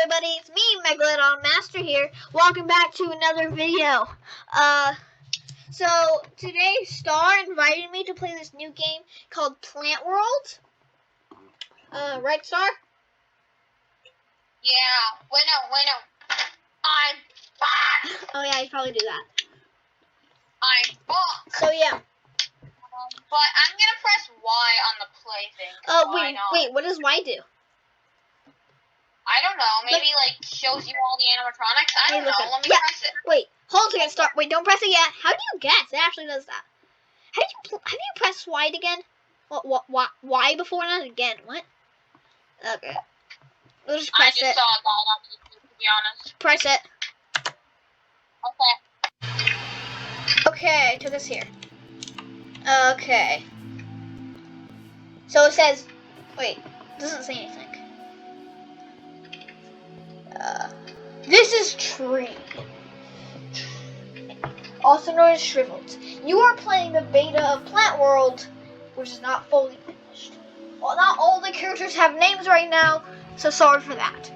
everybody, it's me, Megalodon Master here. Welcome back to another video. So today Star invited me to play this new game called Plant World. Right, Star? Yeah, bueno. I'm back. Oh yeah, you probably do that. I'm back. So yeah. But I'm gonna press Y on the play thing. Wait, what does Y do? I don't know. Maybe like shows you all the animatronics. I don't know. Let me press it. Wait, hold on, Star. Wait, don't press it yet. How do you guess? It actually does that. Have you pressed Y again? What? Y before and then again? What? Okay. We'll just press it. I just saw that on YouTube, to be honest. Press it. Okay. Okay, to this here. Okay. So it says, wait, it doesn't say anything. This is Tree, also known as Shriveled. You are playing the beta of Plant World, which is not fully finished. Well, not all the characters have names right now, so sorry for that.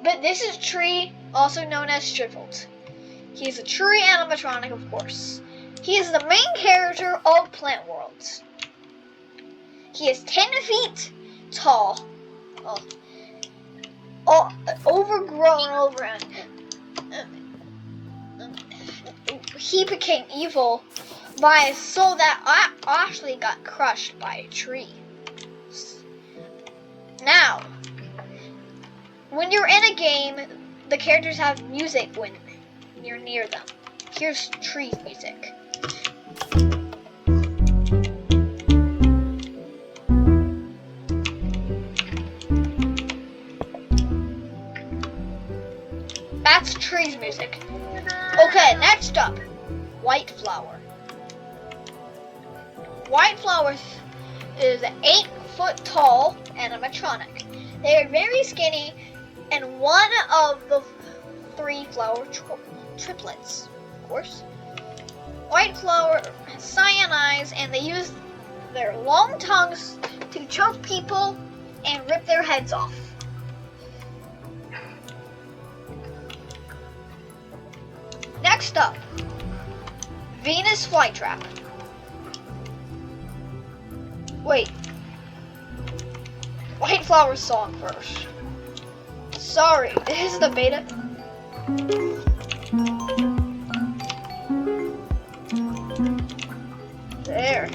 But this is Tree, also known as Shriveled. He is a tree animatronic, of course. He is the main character of Plant World. He is 10 feet tall. Overgrown. He became evil by a soul that actually got crushed by a tree. Now, when you're in a game, the characters have music when you're near them. Here's Tree's music. That's Tree's music. Okay, next up, White Flower. White Flower is an 8-foot tall animatronic. They are very skinny and one of the 3 flower triplets, of course. White Flower has cyan eyes and they use their long tongues to choke people and rip their heads off. Next up, Venus Flytrap. Wait, White Flower's song first. Sorry, this is the beta. There.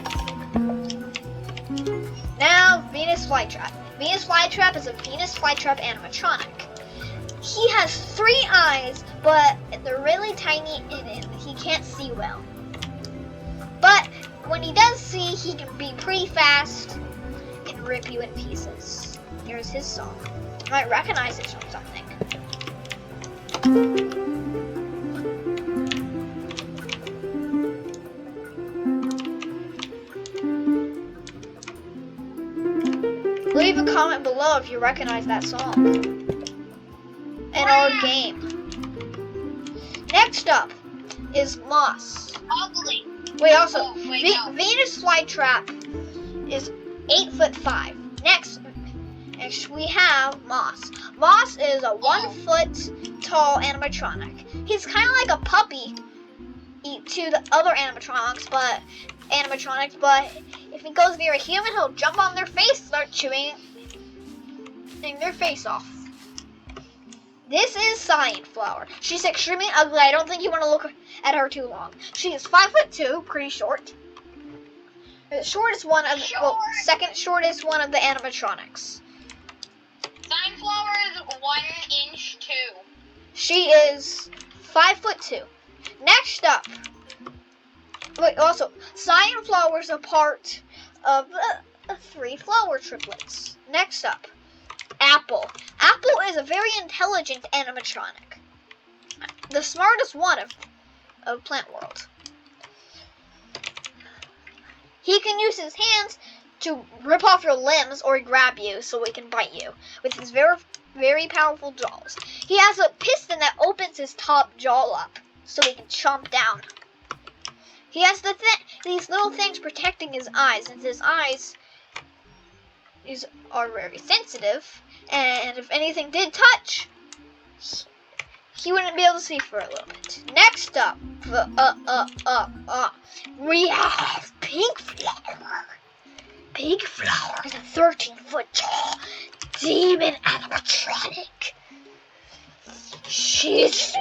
Now, Venus Flytrap. Venus Flytrap is a Venus Flytrap animatronic. He has 3 eyes, but they're really tiny and he can't see well. But when he does see, he can be pretty fast and rip you in pieces. Here's his song. You might recognize it from something. Leave a comment below if you recognize that song. In our game. Next up is Moss. Ugly. Wait, also, Venus Flytrap is 8'5". Next we have Moss. Moss is a 1-foot tall animatronic. He's kind of like a puppy to the other animatronics, but if he goes near a human, he'll jump on their face, start chewing their face off. This is Cyan Flower. She's extremely ugly. I don't think you want to look at her too long. She is 5'2", pretty short. The shortest one of second shortest one of the animatronics. Cyan Flower is 1 inch too. She is 5'2". Next up, wait. Also, Cyan Flower is a part of the 3 flower triplets. Next up, Apple. Apple is a very intelligent animatronic. The smartest one of Plant World. He can use his hands to rip off your limbs or grab you so he can bite you with his very, very powerful jaws. He has a piston that opens his top jaw up so he can chomp down. He has these little things protecting his eyes, and his eyes are very sensitive, and if anything did touch, he wouldn't be able to see for a little bit. Next up, we have Pink Flower. Pink Flower is a 13-foot tall demon animatronic. She's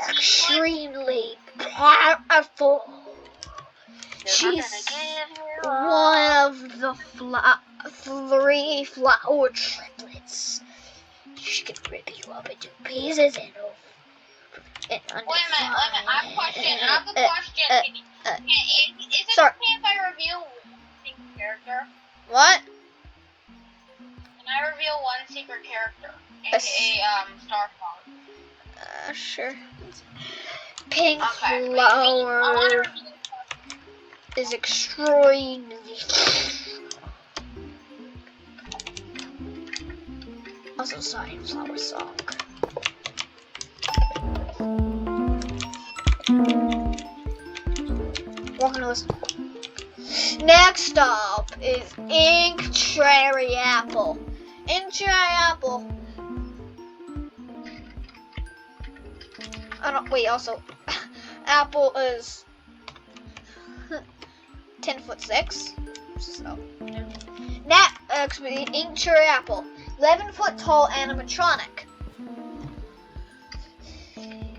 extremely powerful. She's one of the 3 flower triplets. She can rip you up into pieces and wait a minute. I have a question. Is it sorry. okay if I reveal one secret character? What? Can I reveal one secret character? AKA, Starflower. Sure. Pink Flower is extremely... Also, Sunflower song. We're gonna listen. Next up is Ink Cherry Apple. Ink Cherry Apple. Also, Apple is 10'6". So, next, Ink Cherry Apple, 11-foot tall animatronic.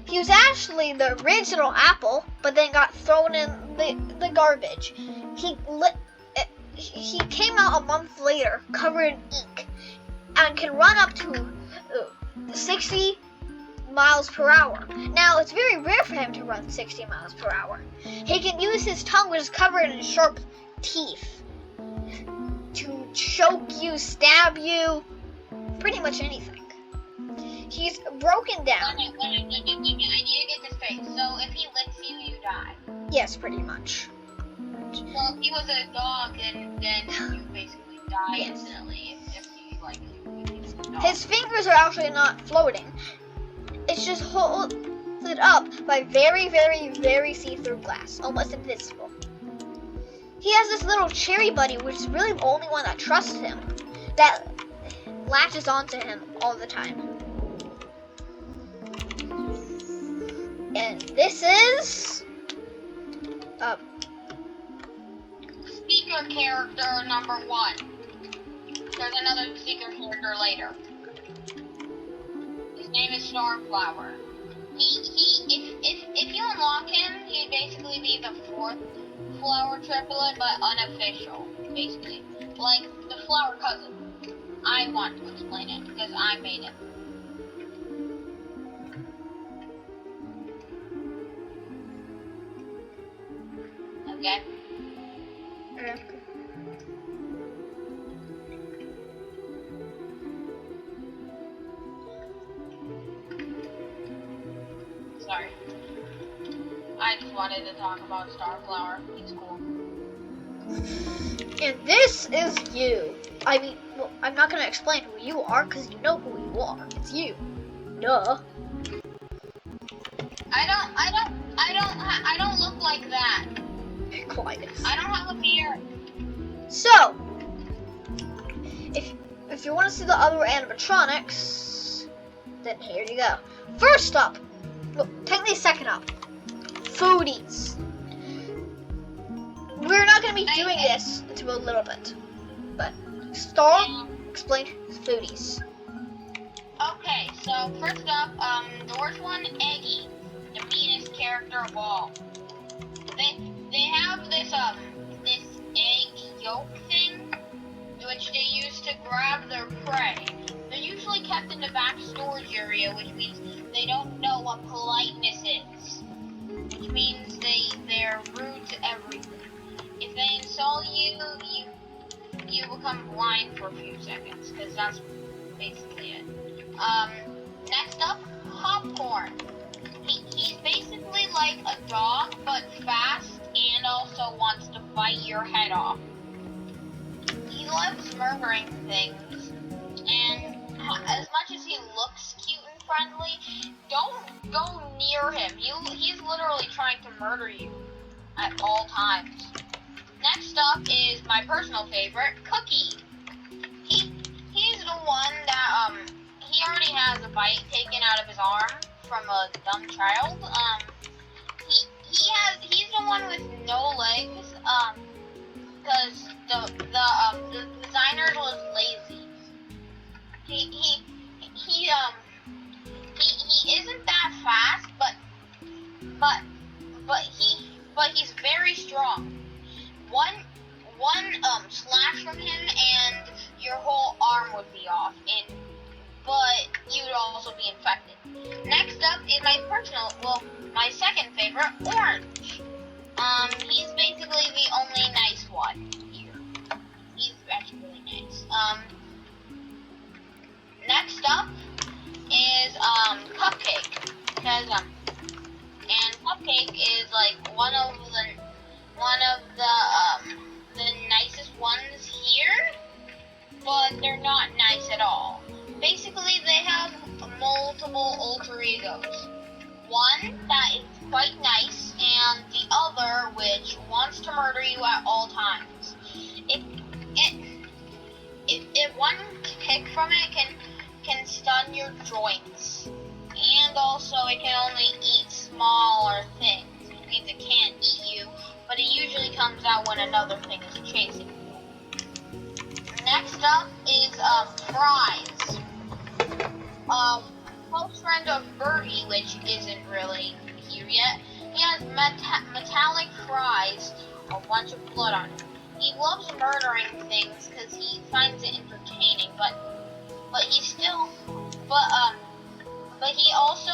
He was actually the original Apple, but then got thrown in the garbage. He came out a month later, covered in ink, and can run up to 60 miles per hour. Now, it's very rare for him to run 60 miles per hour. He can use his tongue, which is covered in sharp teeth, to choke you, stab you, pretty much anything. He's broken down. Wait a minute. I need to get this straight. So, if he licks you, you die? Yes, pretty much. So, if he was a dog, then you basically die instantly. If he, his fingers are actually not floating. It's just holded up by very, very, very see-through glass, almost invisible. He has this little cherry buddy, which is really the only one that trusts him, that latches onto him all the time. And this is Speaker character number 1. There's another speaker character later. His name is Starflower. If you unlock him, he'd basically be the 4th flower triplet, but unofficial, basically. Like the flower cousin. I want to explain it because I made it. Okay. Sorry. I just wanted to talk about Starflower. He's cool. And this is you. I mean, well, I'm not gonna explain who you are because you know who you are. It's you. Duh. I don't look like that. Quiet. I don't have a beard. So, if you want to see the other animatronics, then here you go. First up, well, technically second up, foodies. We're not going to be doing this until a little bit, but explain foodies. Okay, so first up, the worst one, Eggy, the meanest character of all. They have this egg yolk thing, which they use to grab their prey. They're usually kept in the back storage area, which means they don't know what politeness is. Which means they're rude to everything. If they insult you, you become blind for a few seconds, because that's basically it. Next up, Popcorn. He's basically like a dog, but fast, and also wants to bite your head off. He loves murdering things, and as much as he looks cute and friendly, don't go near him. He's literally trying to murder you at all times. Next up is my personal favorite, Cookie. He one that he already has a bite taken out of his arm from a dumb child. He's the one with no legs. Because the designer was lazy. He isn't that fast, but he's very strong. One slash from him and your whole arm would be off, but you would also be infected. Next up is my second favorite, Orange. He's basically the only nice one here. He's actually really nice. Next up is Cupcake, because and Cupcake is like one of the nicest ones here, but they're not nice at all. Basically, they have multiple alter egos. One that is quite nice, and the other which wants to murder you at all times. If one kick from it can stun your joints, and also it can only eat smaller things. It means it can't eat you, but it usually comes out when another thing is chasing you. Next up is Fries. Close friend of Birdie, which isn't really here yet. He has metallic fries, a bunch of blood on him. He loves murdering things because he finds it entertaining, but he also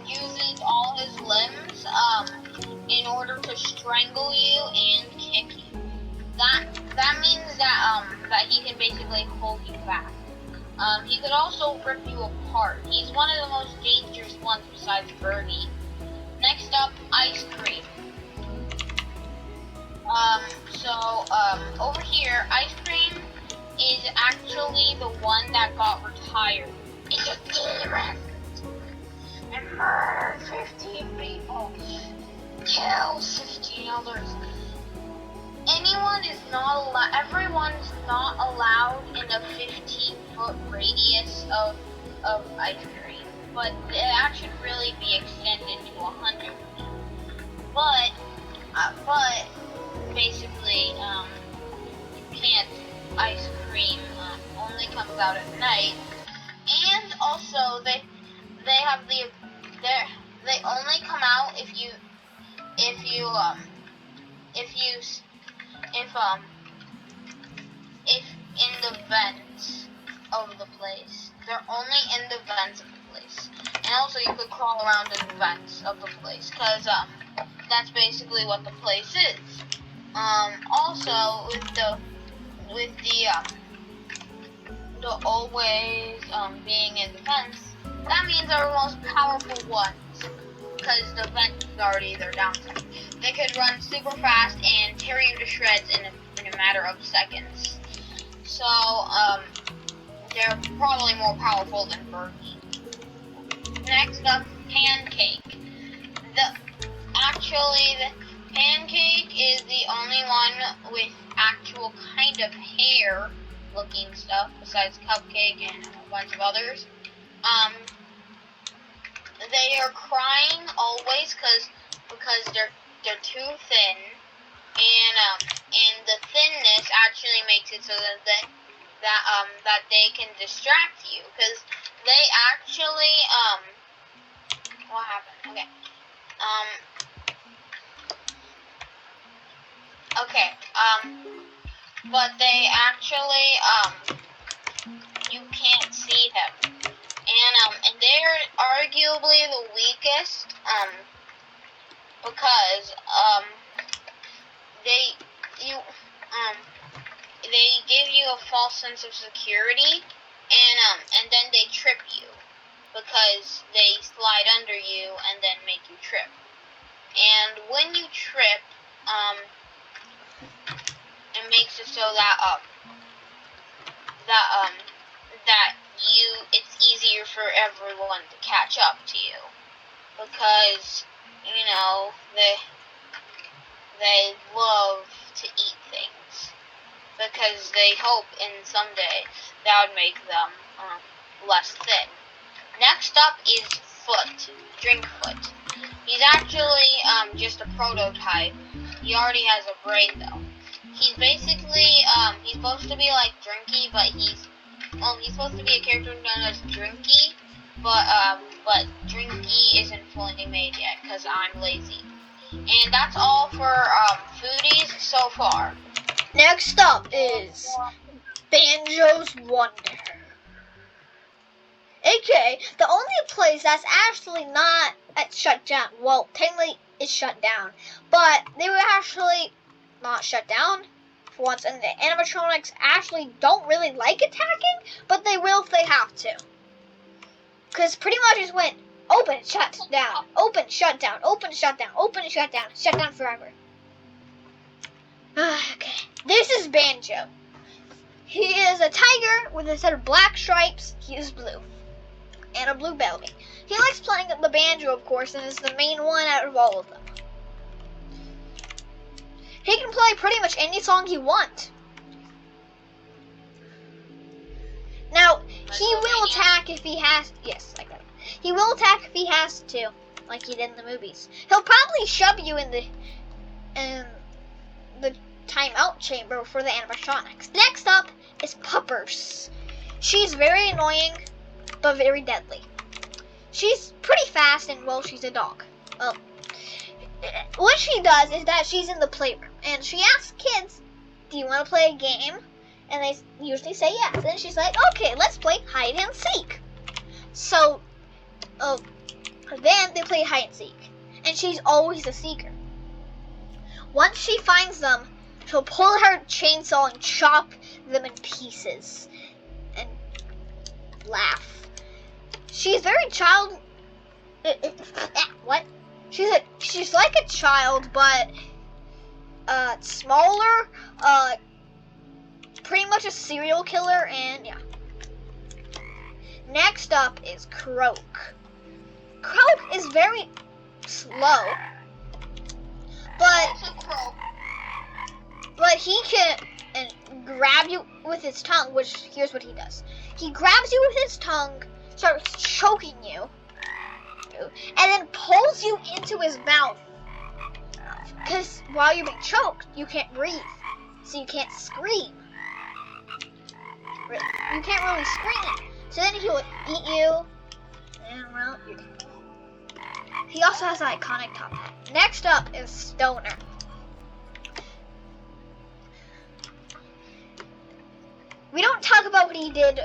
uses all his limbs in order to strangle you and kick you. That means that he can basically hold you back. He could also rip you apart. He's one of the most dangerous ones besides Birdie. Next up, Ice Cream. Over here, Ice Cream is actually the one that got retired. It's a demon. And murdered 15 people. Kills 15 others. Everyone's not allowed in a 15-foot radius of Ice Cream, but that should really be extended to 100 feet. But basically, you can't. Ice Cream only comes out at night, and also they only come out if in the vents of the place. They're only in the vents of the place. And also you could crawl around in the vents of the place, because that's basically what the place is. Also with the always being in the vents, that means they're the most powerful ones, because the vent is already their downside. They could run super fast and tear you to shreds in a matter of seconds. So, they're probably more powerful than Birdie. Next up, Pancake. The Pancake is the only one with actual kind of hair looking stuff, besides Cupcake and a bunch of others. They are crying always because they're too thin, and the thinness actually makes it so that they can distract you, because they actually what happened? But they actually you can't see them. And they're arguably the weakest, because they give you a false sense of security, and then they trip you, because they slide under you and then make you trip. And when you trip, it makes it so that it's easier for everyone to catch up to you, because they love to eat things. because they hope in someday that would make them less thin. Next up is Foot, Drinkfoot. He's actually just a prototype. He already has a brain though. He's basically he's supposed to be like Drinky, but he's supposed to be a character known as Drinky, but Drinky isn't fully made yet because I'm lazy. And that's all for foodies so far. Next up is Banjos Wonder. Okay, the only place that's actually not shut down. Well, technically it's shut down, but they were actually not shut down for once. And the animatronics actually don't really like attacking, but they will if they have to. Because pretty much just went open, shut down, open, shut down, open, shut down, open, shut down forever. Okay, this is Banjo. He is a tiger with a set of black stripes. He is blue. And a blue belly. He likes playing the banjo, of course, and is the main one out of all of them. He can play pretty much any song he wants. Now, he will attack if he has... Yes, like that. He will attack if he has to, like he did in the movies. He'll probably shove you in the timeout chamber for the animatronics. Next up is Puppers. She's very annoying, but very deadly. She's pretty fast, and well, she's a dog. What she does is that she's in the playroom, and she asks kids, do you want to play a game? And they usually say yes. And she's like, okay, let's play hide and seek. So, then they play hide and seek. And she's always a seeker. Once she finds them, she'll pull her chainsaw and chop them in pieces. And laugh. She's very what? She's like a child, but smaller, pretty much a serial killer, and yeah. Next up is Croak. Croak is very slow, but he can grab you with his tongue, which here's what he does. He grabs you with his tongue, starts choking you, and then pulls you into his mouth. Because while you're being choked, you can't breathe, so you can't scream. You can't really scream. So then he will eat you, and well, he also has an iconic top hat. Next up is Stoner. We don't talk about what he did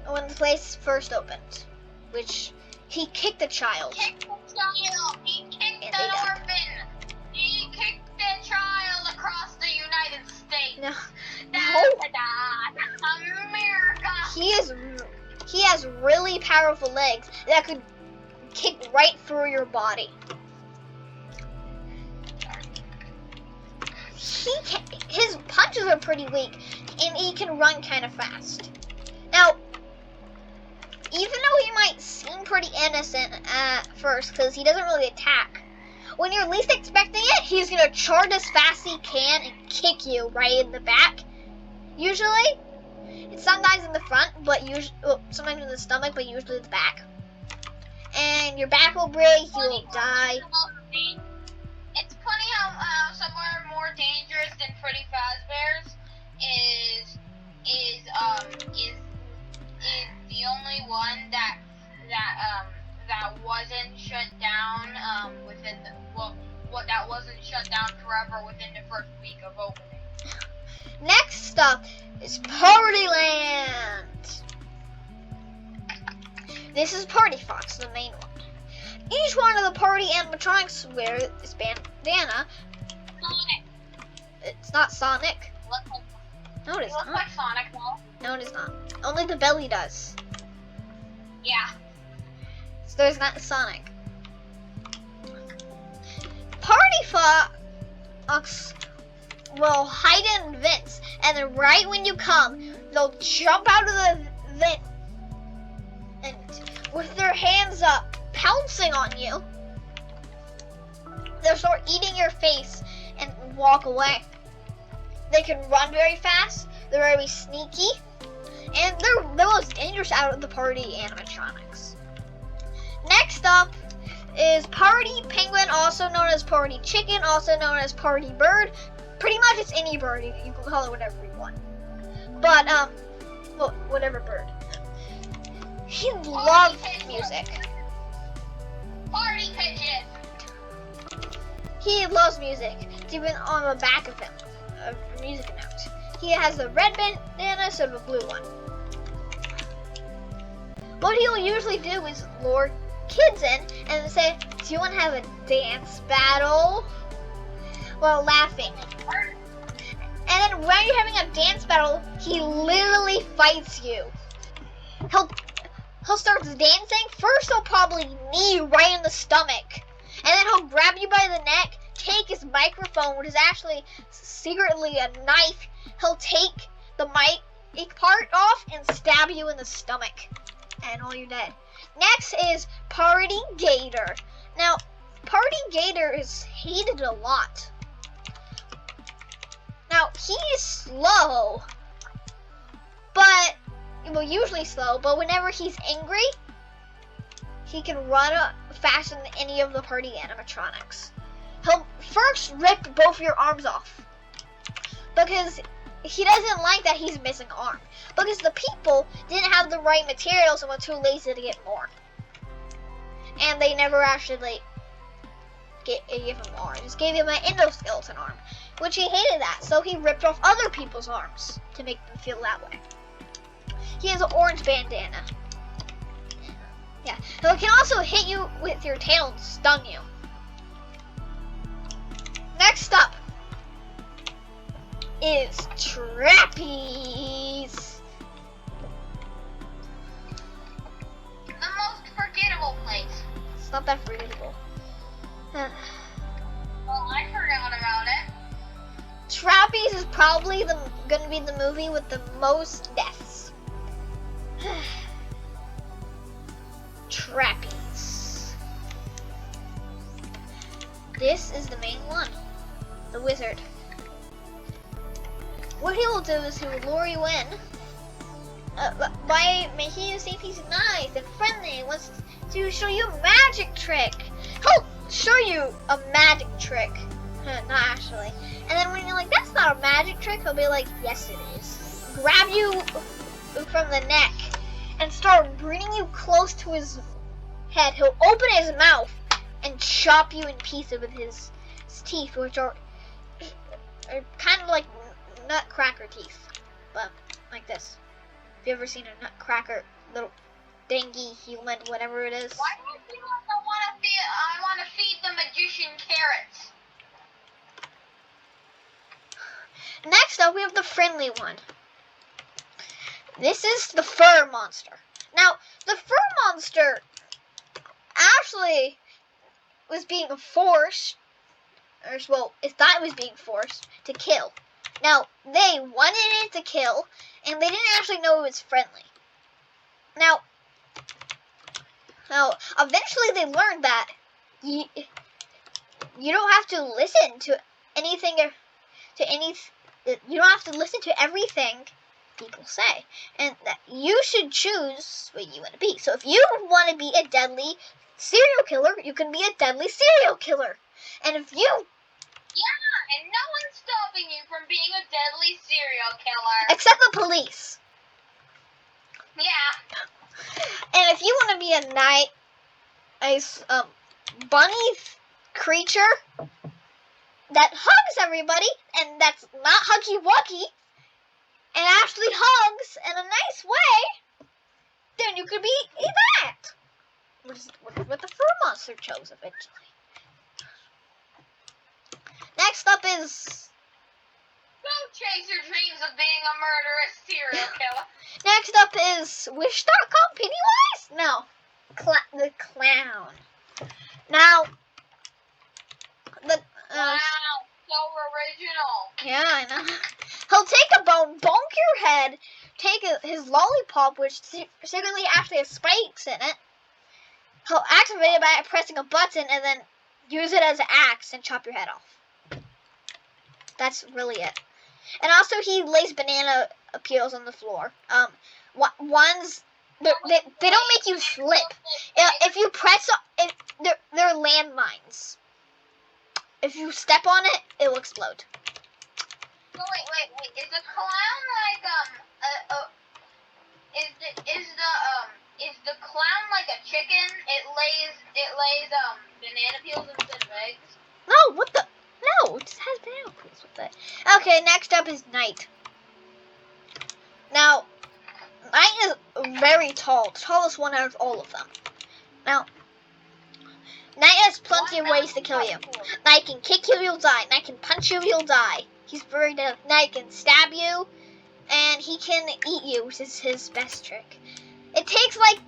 when the place first opened, which he kicked a child. He kicked an orphan. He kicked a child across the United States. No. America. He has really powerful legs that could kick right through your body. His punches are pretty weak, and he can run kind of fast. Now, even though he might seem pretty innocent at first, because he doesn't really attack, when you're least expecting it, he's going to charge as fast as he can and kick you right in the back. Usually, it's sometimes in the front, but sometimes in the stomach, but usually the back. And your back will break, you will die. It's funny how somewhere more dangerous than Freddy Fazbear's is the only one that wasn't shut down that wasn't shut down forever within the first week of opening. Next up is Partyland. This is Party Fox, the main one. Each one of the party animatronics wear this bandana. Sonic. It's not Sonic. No, it is not. It looks like Sonic, though. No, it is not. Only the belly does. Yeah. So there's not Sonic. Party Fox will hide in vents, and then right when you come, they'll jump out of the vent and with their hands up, pouncing on you, they'll start eating your face and walk away. They can run very fast. They're very sneaky. And they're the most dangerous out of the party animatronics. Next up is Party Penguin, also known as Party Chicken, also known as Party Bird. Pretty much it's any bird. You can call it whatever you want. But, well, whatever bird. He loves music. Party pigeon. He loves music. It's even on the back of him, a music note. He has a red bandana, so the blue one. What he'll usually do is lure kids in and say, "Do you want to have a dance battle?" While laughing. And then when you're having a dance battle, he literally fights you. He'll start dancing. First, he'll probably knee you right in the stomach. And then he'll grab you by the neck, take his microphone, which is actually secretly a knife. He'll take the mic part off and stab you in the stomach. And all you're dead. Next is Party Gator. Now, Party Gator is hated a lot. Now, he's slow, but, well, usually slow, but whenever he's angry, he can run faster than any of the party animatronics. He'll first rip both your arms off, because he doesn't like that he's missing an arm. Because the people didn't have the right materials and were too lazy to get more. And they never actually gave him an arm. Just gave him an endoskeleton arm, which he hated that. So he ripped off other people's arms to make them feel that way. He has an orange bandana. Yeah, so it can also hit you with your tail and stun you. Next up is Trapeze. The most forgettable place. It's not that forgettable. Well, I forgot about it. Trapeze is probably gonna be the movie with the most deaths. Trapeze. This is the main one, the wizard. What he will do is he will lure you in by making you think he's nice and friendly and wants to show you a magic trick. He'll show you a magic trick. Not actually. And then when you're like, that's not a magic trick, he'll be like, yes it is. Grab you from the neck and start bringing you close to his head. He'll open his mouth and chop you in pieces with his teeth, which are kind of like nutcracker teeth, but like this. Have you ever seen a nutcracker, little dingy human, whatever it is? Why do you feel like I want to feed the magician carrots? Next up, we have the friendly one. This is the fur monster. Now, the fur monster actually was being forced, or well, it thought it was being forced to kill. Now, they wanted it to kill, and they didn't actually know it was friendly. Now eventually they learned that you don't have to listen to anything, you don't have to listen to everything people say, and that you should choose what you want to be. So if you want to be a deadly serial killer, you can be a deadly serial killer. And if you... Yeah, and no one's stopping you from being a deadly serial killer. Except the police. Yeah. And if you want to be a nice bunny creature that hugs everybody, and that's not huggy-wuggy, and actually hugs in a nice way, then you could be that. Which is what the fur monster chose eventually. Next up is... Don't chase your dreams of being a murderous serial killer. Next up is Wish.com Pennywise? No. The clown. Now, wow, so original. Yeah, I know. He'll take a bone, bonk your head, take his lollipop, which secretly actually has spikes in it. He'll activate it by pressing a button and then use it as an axe and chop your head off. That's really it. And also he lays banana peels on the floor. Ones they don't make you slip. If you press it, they're landmines. If you step on it, it will explode. So wait. Is the clown like is the clown like a chicken? It lays banana peels instead of eggs? No, what the? No, it just has banana peels with it. Okay, next up is Knight. Now, Knight is very tall, tallest one out of all of them. Now, Knight has plenty of ways to kill you. Knight can kick you, you'll die. Knight can punch you, you'll die. He's very deadly. Knight can stab you, and he can eat you, which is his best trick. It takes like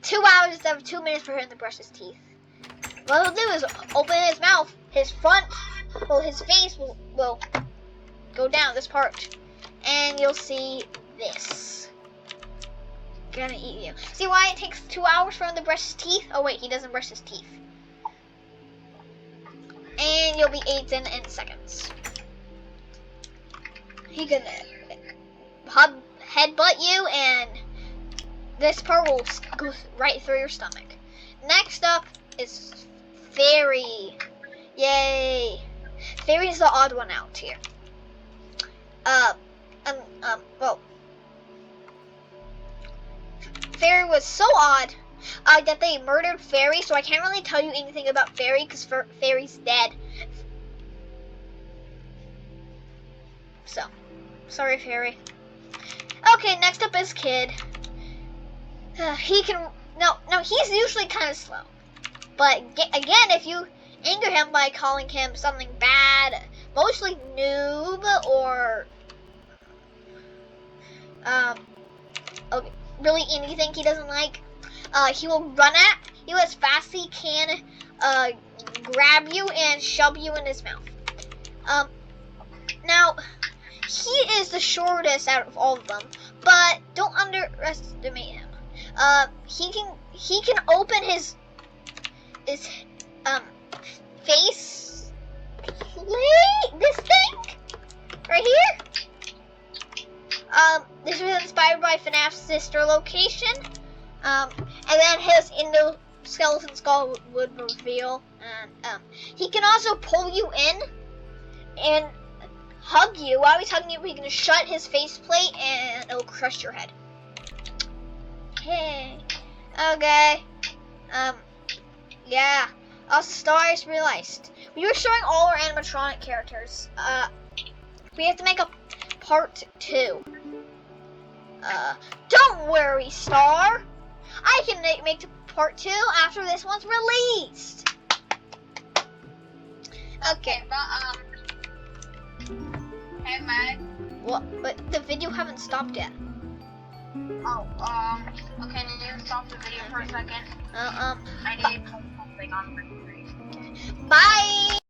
2 hours instead of 2 minutes for him to brush his teeth. What he'll do is open his mouth, his face will go down this part, and you'll see this. Gonna eat you. See why it takes 2 hours for him to brush his teeth? Oh wait, he doesn't brush his teeth. And you'll be eaten in seconds. He can headbutt you, and this part will go right through your stomach. Next up is Fairy. Yay! Fairy is the odd one out here. Well, Fairy was so odd that they murdered Fairy, so I can't really tell you anything about Fairy because Fairy's dead. So, sorry, Fairy. Okay, next up is Kid. He's usually kind of slow. But again, if you anger him by calling him something bad, mostly noob or really anything he doesn't like, he will run at you as fast as he can, grab you and shove you in his mouth. Now, he is the shortest out of all of them, but don't underestimate him. He can open his face plate, this thing right here. This was inspired by FNAF's sister location. And then his endoskeleton skull would reveal. And he can also pull you in and hug you. While he's hugging you, he can shut his faceplate and it'll crush your head. Hey. Okay. Yeah. Also, Stars realized we were showing all our animatronic characters. We have to make a part 2. Don't worry, Star. I can make the part 2 after this one's released. Okay. Hey, Mag. What? But the video haven't stopped yet. Oh, okay, can you stop the video for a second? I need to put something on my screen. Bye!